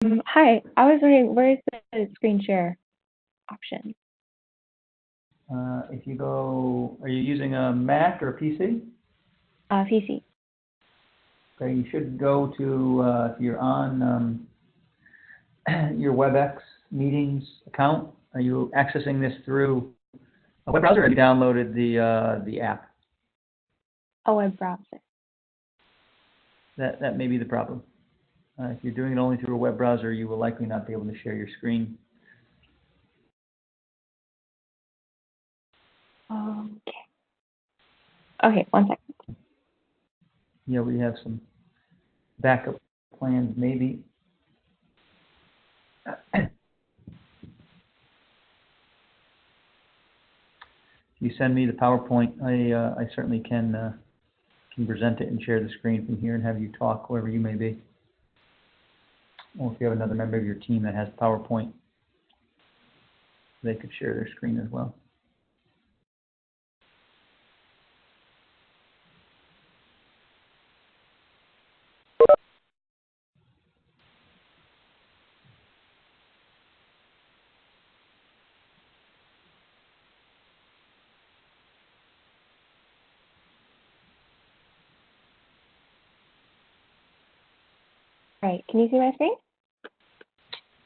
Hi, I was wondering where's the screen share option? If you go, are you using a Mac or a PC? PC. Okay, you should go to, if you're on your WebEx meetings account, are you accessing this through a web browser or have you downloaded the app? A web browser. That may be the problem. If you're doing it only through a web browser, you will likely not be able to share your screen. Okay. Okay, one second. Yeah, we have some backup plans maybe. If you send me the PowerPoint, I certainly can present it and share the screen from here and have you talk wherever you may be. Or if you have another member of your team that has PowerPoint, they could share their screen as well. All right, can you see my screen?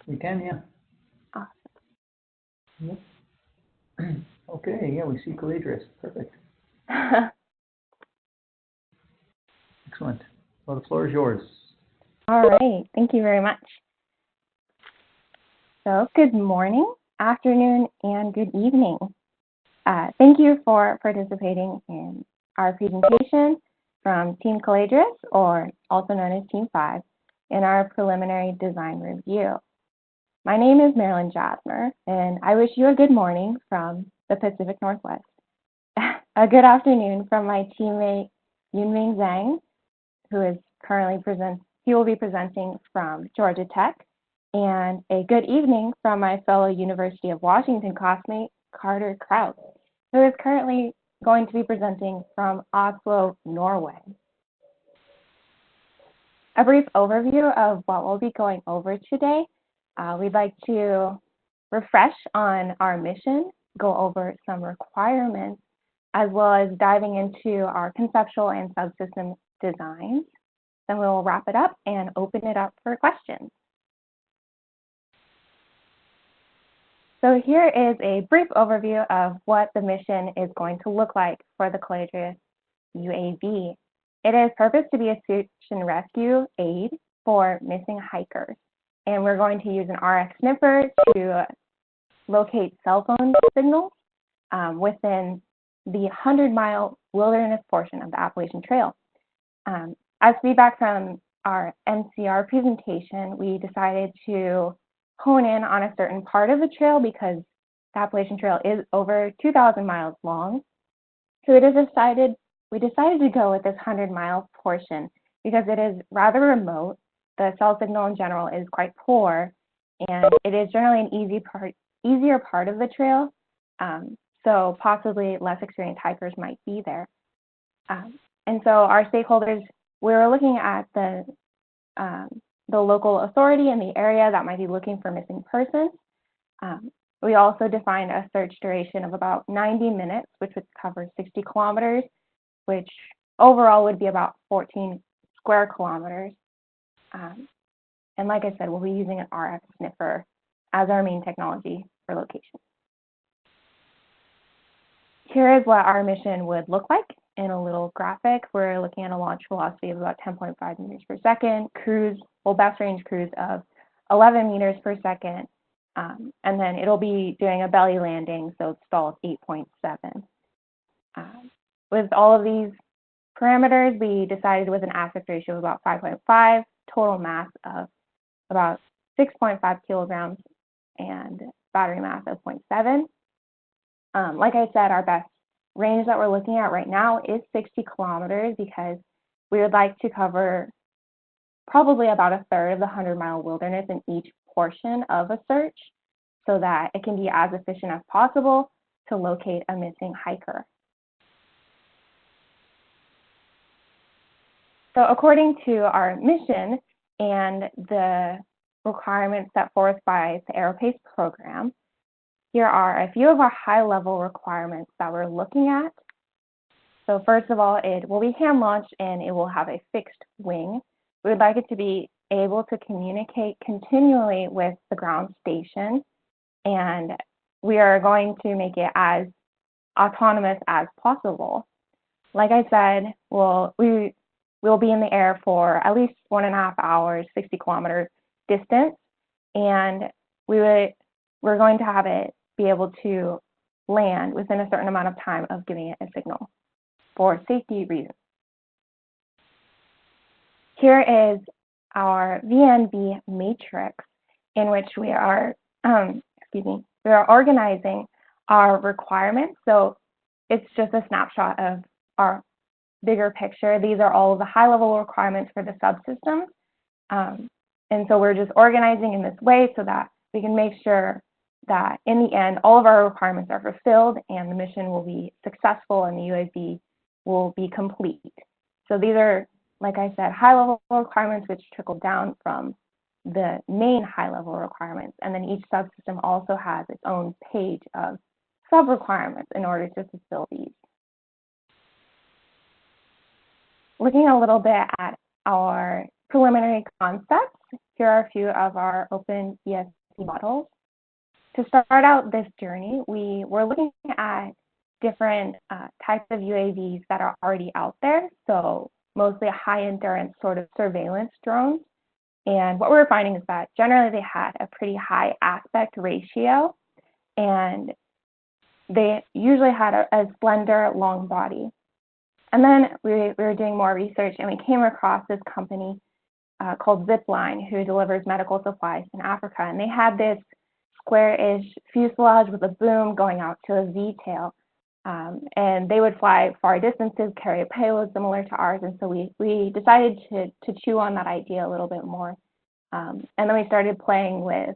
We can, yeah. Awesome. Yep. Okay, yeah, we see Calidris. Perfect. Excellent. Well, the floor is yours. All right, thank you very much. So, good morning, afternoon, and good evening. Thank you for participating in our presentation from Team Calidris, or also known as Team 5, in our preliminary design review. My name is Marilyn Jasmer, and I wish you a good morning from the Pacific Northwest. A good afternoon from my teammate Yunming Zhang, who is he will be presenting from Georgia Tech, and a good evening from my fellow University of Washington classmate Carter Kraus, who is currently going to be presenting from Oslo, Norway. A brief overview of what we'll be going over today. We'd like to refresh on our mission, go over some requirements, as well as diving into our conceptual and subsystem designs. Then we'll wrap it up and open it up for questions. So here is a brief overview of what the mission is going to look like for the Calidris UAV. It is purposed to be a search and rescue aid for missing hikers. And we're going to use an RF sniffer to locate cell phone signals within the 100-mile wilderness portion of the Appalachian Trail. As feedback from our NCR presentation, we decided to hone in on a certain part of the trail because the Appalachian Trail is over 2,000 miles long. So we decided to go with this 100-mile portion because it is rather remote. The cell signal in general is quite poor, and it is generally an easier part of the trail. So possibly less experienced hikers might be there. And so our stakeholders, we were looking at the local authority in the area that might be looking for missing persons. We also defined a search duration of about 90 minutes, which would cover 60 kilometers, which overall would be about 14 square kilometers. And like I said, we'll be using an RF sniffer as our main technology for location. Here is what our mission would look like in a little graphic. We're looking at a launch velocity of about 10.5 meters per second, best range cruise of 11 meters per second, and then it'll be doing a belly landing, so stall of 8.7. With all of these parameters, we decided with an aspect ratio of about 5.5, total mass of about 6.5 kilograms, and battery mass of 0.7. Like I said, our best range that we're looking at right now is 60 kilometers because we would like to cover probably about a third of the 100-mile wilderness in each portion of a search so that it can be as efficient as possible to locate a missing hiker. So according to our mission and the requirements set forth by the Aerospace program. Here are a few of our high-level requirements that we're looking at. So first of all, it will be hand-launched and it will have a fixed wing. We would like it to be able to communicate continually with the ground station, and we are going to make it as autonomous as possible. Like I said, we will be in the air for at least 1.5 hours, 60 kilometers distance, and we're going to have it be able to land within a certain amount of time of giving it a signal for safety reasons. Here is our VNB matrix in which we are, we are organizing our requirements. So it's just a snapshot of our bigger picture. These are all of the high-level requirements for the subsystem. And so we're just organizing in this way so that we can make sure that in the end, all of our requirements are fulfilled and the mission will be successful and the UAV will be complete. So these are, like I said, high-level requirements which trickle down from the main high-level requirements. And then each subsystem also has its own page of sub-requirements in order to fulfill these. Looking a little bit at our preliminary concepts, here are a few of our open ESP models. To start out this journey, we were looking at different types of UAVs that are already out there, so mostly high endurance sort of surveillance drones. And what we were finding is that generally they had a pretty high aspect ratio, and they usually had a slender, long body. And then we were doing more research and we came across this company called Zipline, who delivers medical supplies in Africa. And they had this square-ish fuselage with a boom going out to a V-tail. And they would fly far distances, carry a payload similar to ours. And so we decided to chew on that idea a little bit more. And then we started playing with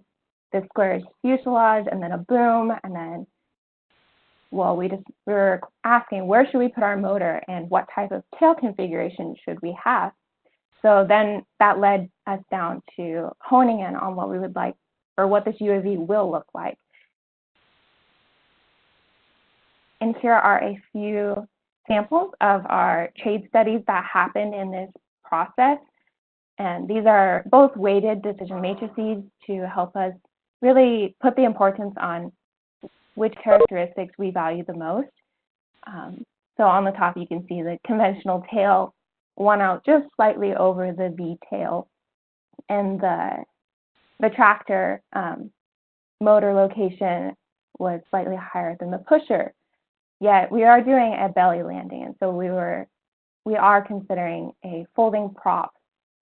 this square-ish fuselage and then a boom. And then, well, we were asking where should we put our motor and what type of tail configuration should we have. So then that led us down to honing in on what we would like, or what this UAV will look like. And here are a few samples of our trade studies that happened in this process. And these are both weighted decision matrices to help us really put the importance on which characteristics we value the most. So on the top, you can see the conventional tail won out just slightly over the V tail, and the tractor motor location was slightly higher than the pusher. Yet we are doing a belly landing, and so we are considering a folding prop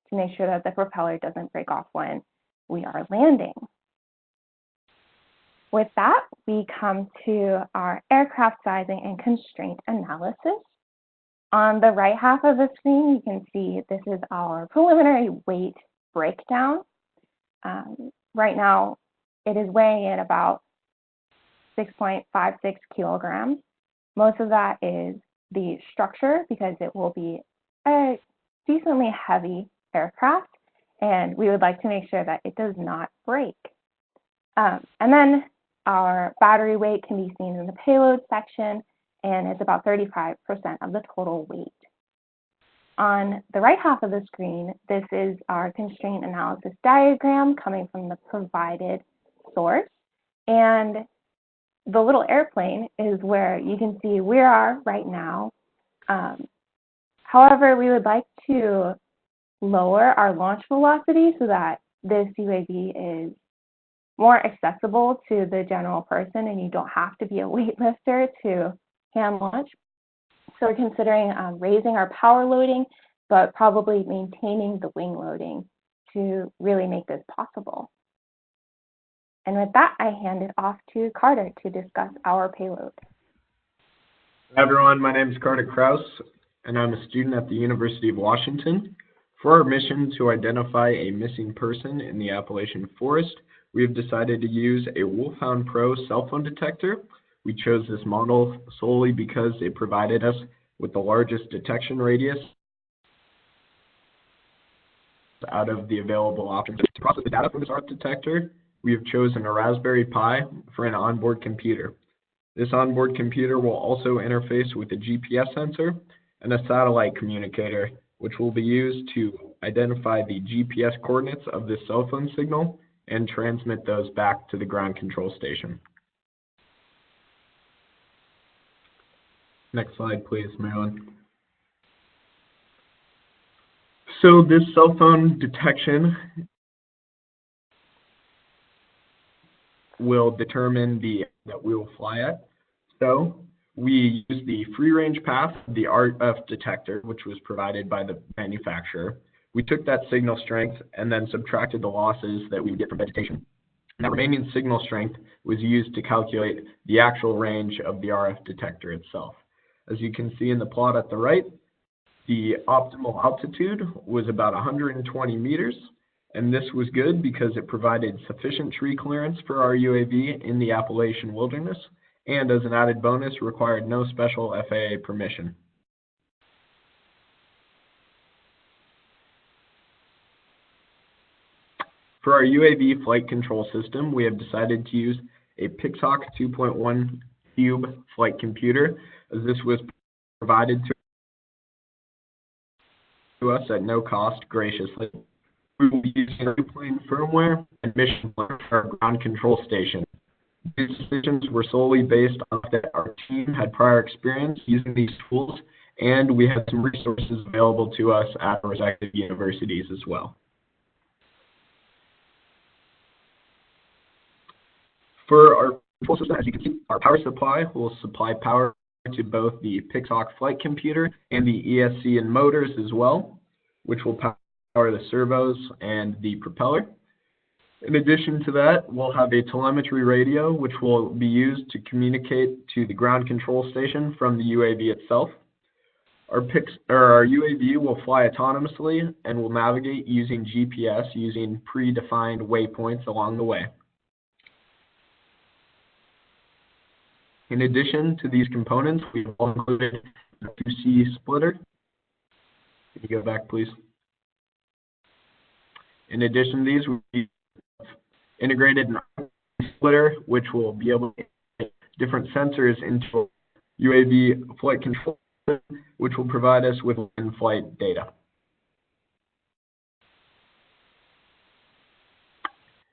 to make sure that the propeller doesn't break off when we are landing. With that, we come to our aircraft sizing and constraint analysis. On the right half of the screen, you can see this is our preliminary weight breakdown. Right now, it is weighing in about 6.56 kilograms. Most of that is the structure because it will be a decently heavy aircraft, and we would like to make sure that it does not break. And then our battery weight can be seen in the payload section, and it's about 35% of the total weight. On the right half of the screen, this is our constraint analysis diagram coming from the provided source. And the little airplane is where you can see we are right now. However, we would like to lower our launch velocity so that this UAV is more accessible to the general person and you don't have to be a weightlifter to hand launch. So we're considering raising our power loading, but probably maintaining the wing loading to really make this possible. And with that, I hand it off to Carter to discuss our payload. Hi everyone, my name is Carter Krause, and I'm a student at the University of Washington. For our mission to identify a missing person in the Appalachian Forest, we have decided to use a Wolfhound Pro cell phone detector. We chose this model solely because it provided us with the largest detection radius out of the available options. To process the data from this RF detector, we have chosen a Raspberry Pi for an onboard computer. This onboard computer will also interface with a GPS sensor and a satellite communicator, which will be used to identify the GPS coordinates of this cell phone signal and transmit those back to the ground control station. Next slide, please, Marilyn. So this cell phone detection will determine the that we will fly at. So we use the free range path of the RF detector, which was provided by the manufacturer. We took that signal strength and then subtracted the losses that we would get from vegetation. And that remaining signal strength was used to calculate the actual range of the RF detector itself. As you can see in the plot at the right, the optimal altitude was about 120 meters, and this was good because it provided sufficient tree clearance for our UAV in the Appalachian wilderness, and as an added bonus, required no special FAA permission. For our UAV flight control system, we have decided to use a Pixhawk 2.1 Cube flight computer, as this was provided to us at no cost graciously. We will be using airplane firmware and mission plan for our ground control station. These decisions were solely based on that our team had prior experience using these tools, and we had some resources available to us at our respective universities as well. For our control system, as you can see, our power supply will supply power to both the Pixhawk flight computer and the ESC and motors as well, which will power the servos and the propeller. In addition to that, we'll have a telemetry radio, which will be used to communicate to the ground control station from the UAV itself. Our UAV will fly autonomously and will navigate using GPS using predefined waypoints along the way. In addition to these components, we've included a 2C splitter. Can you go back, please? In addition to these, we integrated an splitter, which will be able to get different sensors into UAV flight control, which will provide us with in-flight data.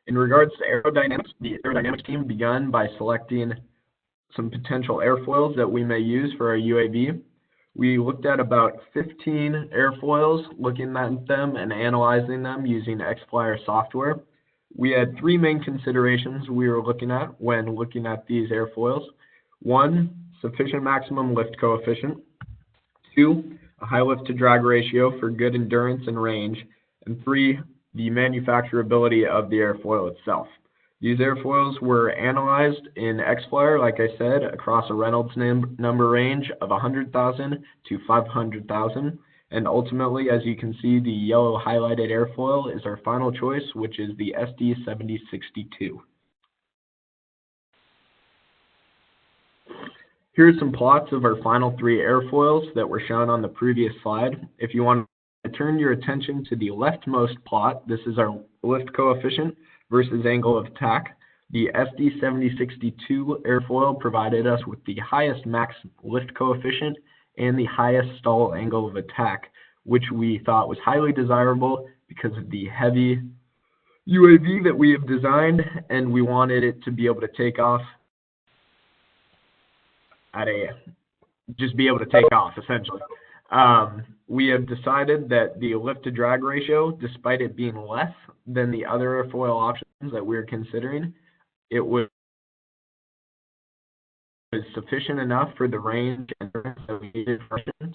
In regards to aerodynamics, the aerodynamics team began by selecting some potential airfoils that we may use for our UAV. We looked at about 15 airfoils, looking at them and analyzing them using XFlyer software. We had three main considerations we were looking at when looking at these airfoils. One, sufficient maximum lift coefficient. Two, a high lift to drag ratio for good endurance and range. And three, the manufacturability of the airfoil itself. These airfoils were analyzed in XFlyer, like I said, across a Reynolds number range of 100,000 to 500,000. And ultimately, as you can see, the yellow highlighted airfoil is our final choice, which is the SD7062. Here's some plots of our final three airfoils that were shown on the previous slide. If you want to turn your attention to the leftmost plot, this is our lift coefficient versus angle of attack. The SD7062 airfoil provided us with the highest max lift coefficient and the highest stall angle of attack, which we thought was highly desirable because of the heavy UAV that we have designed, and we wanted it to be able to take off at just be able to take off, essentially. We have decided that the lift to drag ratio, despite it being less than the other airfoil options that we're considering, it was sufficient enough for the range and that we needed,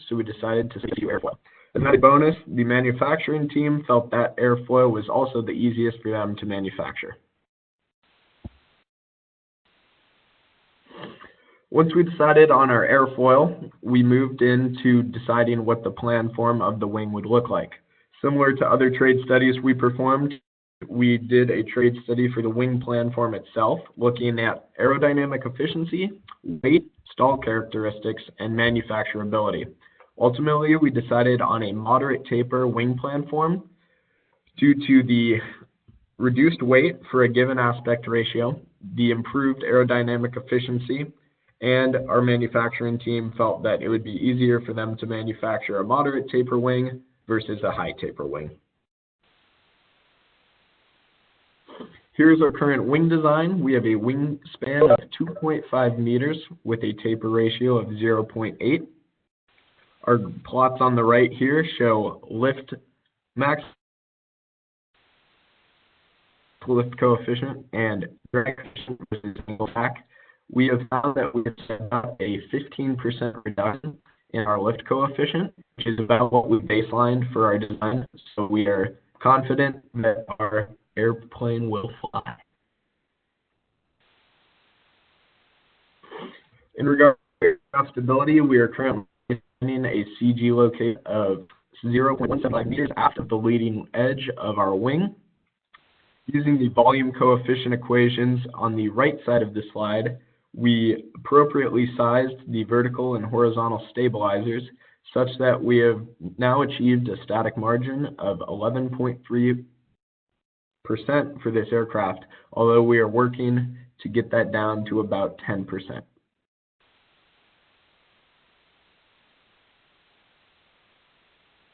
so we decided to select airfoil. As a bonus, the manufacturing team felt that airfoil was also the easiest for them to manufacture. Once we decided on our airfoil, we moved into deciding what the plan form of the wing would look like. Similar to other trade studies we performed, we did a trade study for the wing plan form itself, looking at aerodynamic efficiency, weight, stall characteristics, and manufacturability. Ultimately, we decided on a moderate taper wing plan form Due to the reduced weight for a given aspect ratio, the improved aerodynamic efficiency, and our manufacturing team felt that it would be easier for them to manufacture a moderate taper wing versus a high taper wing. Here's our current wing design. We have a wingspan of 2.5 meters with a taper ratio of 0.8. Our plots on the right here show max lift coefficient and drag coefficient versus single back. We have found that we have set up a 15% reduction in our lift coefficient, which is about what we baselined for our design. So we are confident that our airplane will fly. In regard to aircraft stability, we are currently finding a CG locate of 0.175 meters after the leading edge of our wing. Using the volume coefficient equations on the right side of the slide, we appropriately sized the vertical and horizontal stabilizers such that we have now achieved a static margin of 11.3% for this aircraft, although we are working to get that down to about 10%.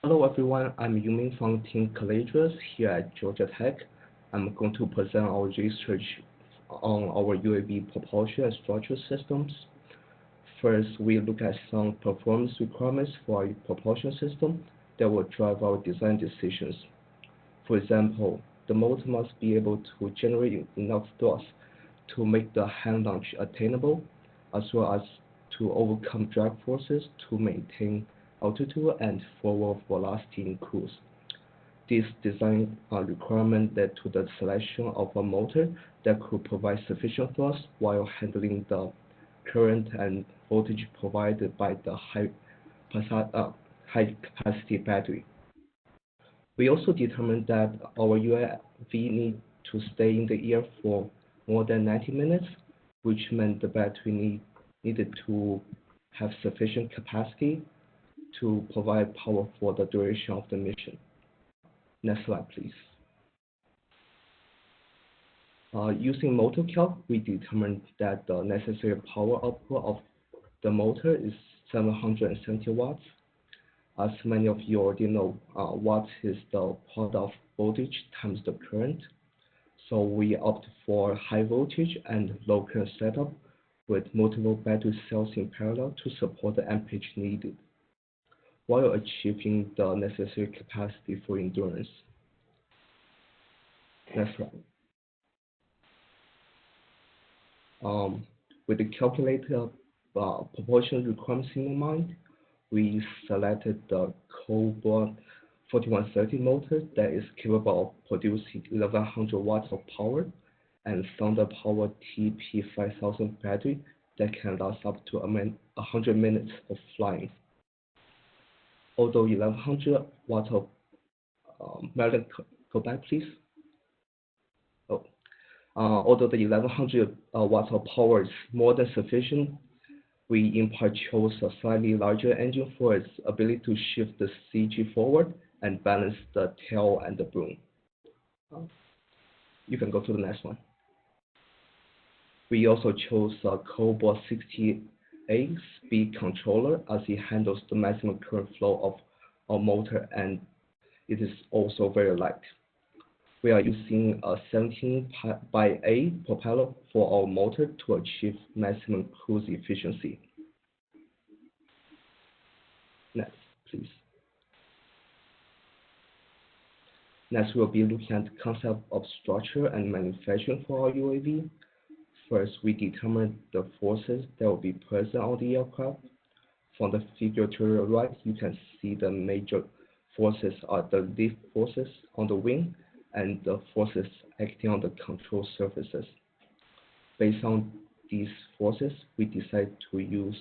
Hello everyone, I'm Yumin from Team Collages here at Georgia Tech. I'm going to present our research on our UAV propulsion and structure systems. First, we look at some performance requirements for our propulsion system that will drive our design decisions. For example, the motor must be able to generate enough thrust to make the hand launch attainable, as well as to overcome drag forces to maintain altitude and forward velocity in cruise. This design requirement led to the selection of a motor that could provide sufficient thrust while handling the current and voltage provided by the high capacity battery. We also determined that our UAV need to stay in the air for more than 90 minutes, which meant the battery needed to have sufficient capacity to provide power for the duration of the mission. Next slide, please. Using motor calc, we determined that the necessary power output of the motor is 770 watts. As many of you already know, watts is the product of voltage times the current. So we opt for high voltage and low current setup with multiple battery cells in parallel to support the amperage needed, while achieving the necessary capacity for endurance. Next slide. With the calculated propulsion requirements in mind, we selected the Cobra 4130 motor that is capable of producing 1100 watts of power, and Thunder Power TP5000 battery that can last up to 100 minutes of flying. Although 1100 watts of Marilyn, go back please. Although the 1100 watts of power is more than sufficient, we in part chose a slightly larger engine for its ability to shift the CG forward and balance the tail and the boom. You can go to the next one. We also chose a Cobra 60A speed controller as it handles the maximum current flow of our motor, and it is also very light. We are using a 17/8 propeller for our motor to achieve maximum cruise efficiency. Next, please. Next, we'll be looking at the concept of structure and manufacturing for our UAV. First, we determine the forces that will be present on the aircraft. From the figure to the right, you can see the major forces are the lift forces on the wing and the forces acting on the control surfaces. Based on these forces, we decide to use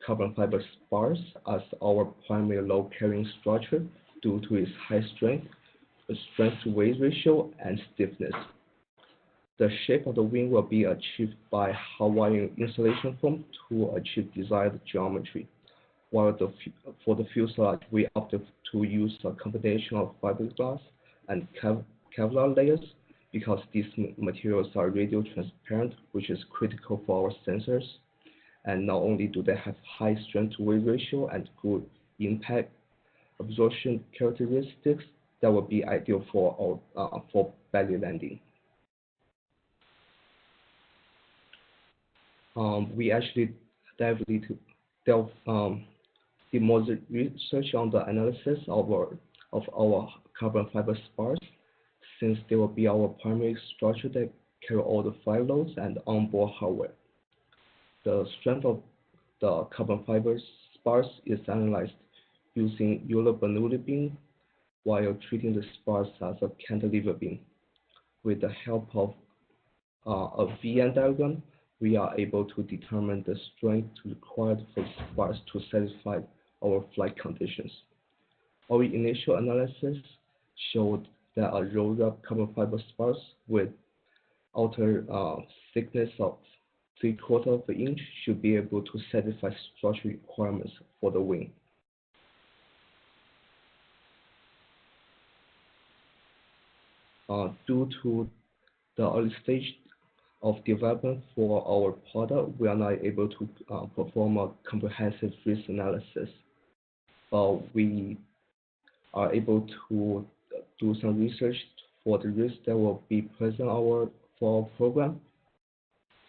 carbon fiber spars as our primary load carrying structure due to its high strength to weight ratio, and stiffness. The shape of the wing will be achieved by hot wiring insulation foam to achieve desired geometry, while for the fuselage, we opted to use a combination of fiberglass and Kevlar layers because these materials are radio transparent, which is critical for our sensors. And not only do they have high strength to weight ratio and good impact absorption characteristics that would be ideal for belly landing. We actually did more research on the analysis of our carbon fiber spars, since they will be our primary structure that carry all the flight loads and onboard hardware. The strength of the carbon fiber spars is analyzed using Euler Bernoulli beam while treating the spars as a cantilever beam. With the help of a VN diagram, we are able to determine the strength required for the spars to satisfy our flight conditions. Our initial analysis showed that a roll-up carbon fiber spars with outer thickness of 3/4 of an inch should be able to satisfy structural requirements for the wing. Due to the early stage of development for our product, we are not able to perform a comprehensive risk analysis. We are able to do some research for the risks that will be present for our program.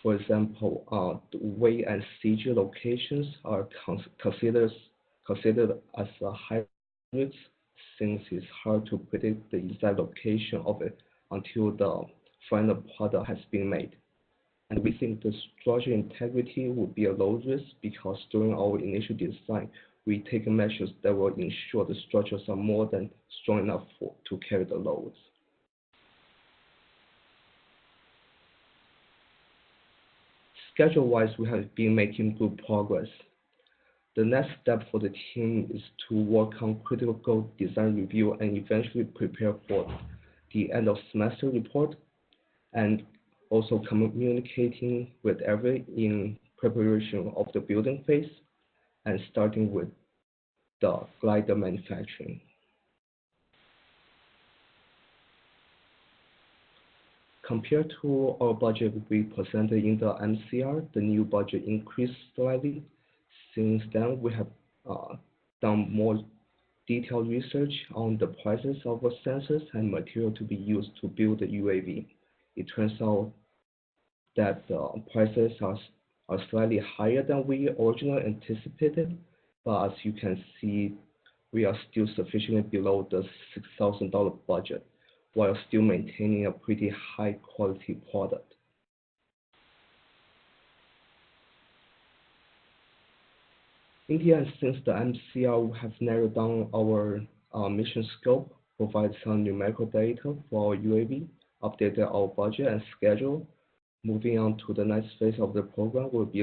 For example, the weight and CG locations are considered as a high risk, since it's hard to predict the exact location of it until the final product has been made. And we think the structural integrity would be a low risk because during our initial design, we take measures that will ensure the structures are more than strong enough to carry the loads. Schedule-wise, we have been making good progress. The next step for the team is to work on critical design review and eventually prepare for the end of semester report, and also communicating with everyone in preparation of the building phase and starting with the glider manufacturing. Compared to our budget we presented in the MCR, the new budget increased slightly. Since then, we have done more detailed research on the prices of our sensors and material to be used to build the UAV. It turns out that the prices are slightly higher than we originally anticipated, but as you can see, we are still sufficiently below the $6,000 budget, while still maintaining a pretty high quality product. In the end, since the MCR we have narrowed down our mission scope, provided some numerical data for our UAV, updated our budget and schedule. Moving on to the next phase of the program, we'll be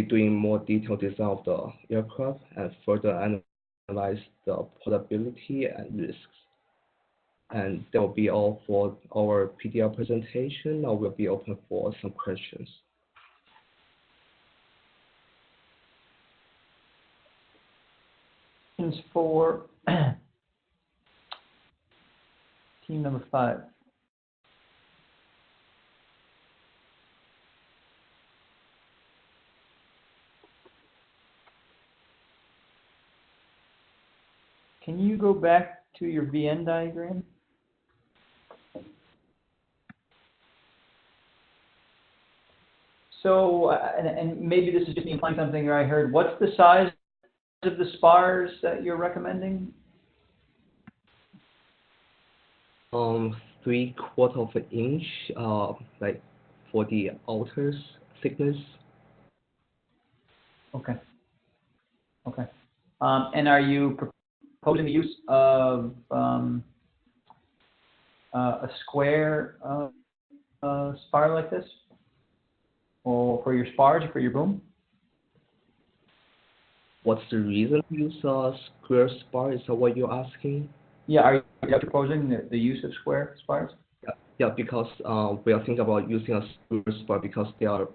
doing more detailed design of the aircraft and further analyze the portability and risks. And that will be all for our PDR presentation. Now we'll be open for some questions. For team number 5. Can you go back to your VN diagram? So, and maybe this is just me implying something I heard. What's the size of the spars that you're recommending? 3/4 of an inch, like for the outer thickness. Okay. Okay. And are you proposing the use of a square spar like this, or for your spars or for your boom? What's the reason to use a square spar? Is that what you're asking? Yeah, are you proposing the use of square spars? Yeah, because we are thinking about using a square spar because they are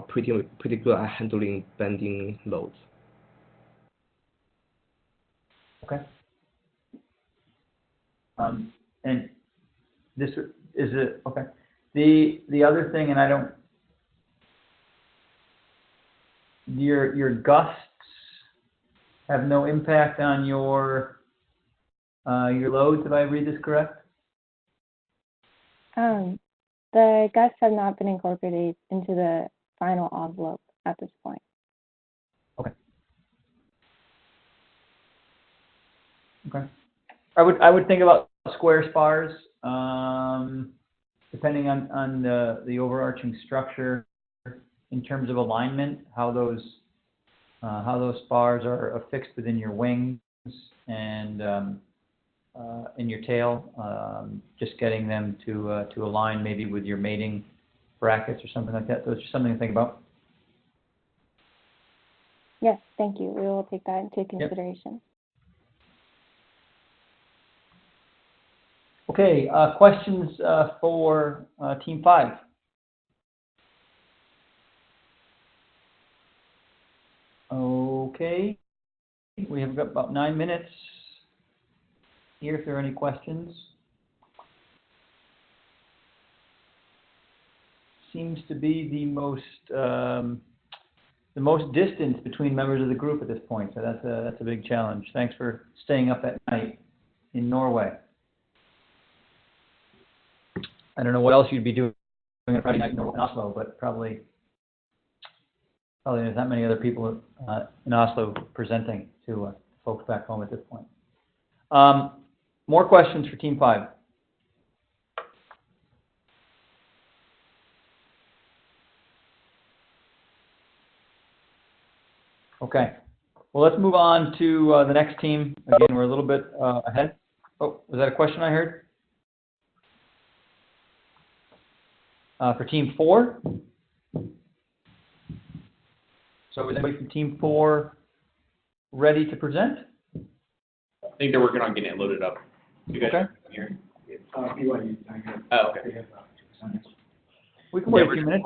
pretty good at handling bending loads. Okay. And this is it. Okay. The other thing, and I don't. Your gusts have no impact on your loads. Did I read this correct? The gusts have not been incorporated into the final envelope at this point. Okay. Okay. I would think about square spars, depending on the overarching structure in terms of alignment, how those spars are affixed within your wings and in your tail. Just getting them to align maybe with your mating brackets or something like that. So it's just something to think about. Yes, thank you. We will take that into consideration. Okay, questions for Team 5? Okay, we have got about 9 minutes here if there are any questions. Seems to be the most distance between members of the group at this point, so that's a big challenge. Thanks for staying up at night in Norway. I don't know what else you'd be doing on Friday night in Oslo, but probably there's not many other people in Oslo presenting to folks back home at this point. More questions for Team 5? Okay. Well, let's move on to the next team. Again, we're a little bit ahead. Oh, was that a question I heard? For Team 4? So is anybody from Team 4 ready to present? I think they're working on getting it loaded up. You guys Okay. here? BYU. Oh, okay. We can wait a few minutes.